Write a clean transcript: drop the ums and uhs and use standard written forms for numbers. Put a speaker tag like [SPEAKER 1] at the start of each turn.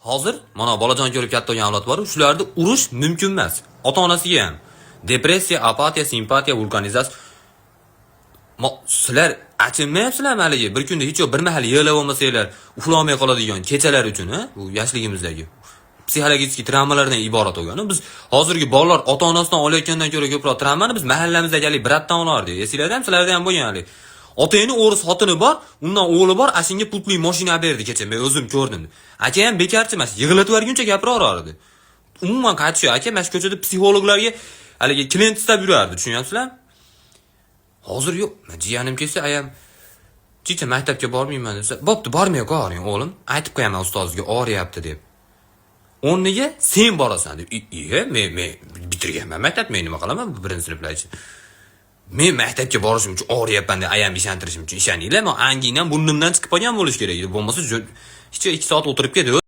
[SPEAKER 1] Hozir mana bolajon ko'rib katta bo'lgan avlod bor, shularni urish mumkin emas. Ota-onasiga ham depressiya, apatiya, simpatiya, vulkanizatsiya. Sizlar achinmayapsizlarmi haligi? Bir kunda hech bir mahal yig'lab olmasanglar, uxlolmay qoladigan kechalar uchun, bu yoshligimizdagi psixologik travmalardan iborat bo'lgan. Biz hozirgi bolalar ota-onasidan olayotgandan ko'ra ko'proq travmani biz mahallamizdagi bratdan olardik. Esinglarda ham sizlarda ham bo'lgan hali. Otangni o'g'ris xotini bor, undan o'g'li bor, ashinga pulli mashina berdi kecha, men o'zim ko'rdim. Aka ham bekarchi emas, yig'latib yuborguncha gapiraverardi. Umuman qaytish aka, mana shu ko'chada psixologlarga haligi klient istab yurardi, tushunyapsizlar? Hozir yo'q. Jiyanim kelsa, ayam "Chicha maktabga bormayman" desa, "Bo'pti, bormay qo'ying, o'g'lim. Aytib qo'yaman ustozga, og'riyapti" deb. O'rniga sen borasan deb. Men bitirganman maktab, men nima qilaman birinchi sinflarchi. Men maktabga borishim uchun og'riyapman deb ayam ishontirishim uchun ishoninglar, men angingdan burnimdan chiqib qolgan bo'lish kerak edi. Bo'lmasa hech 2 soat o'tirib ketdi.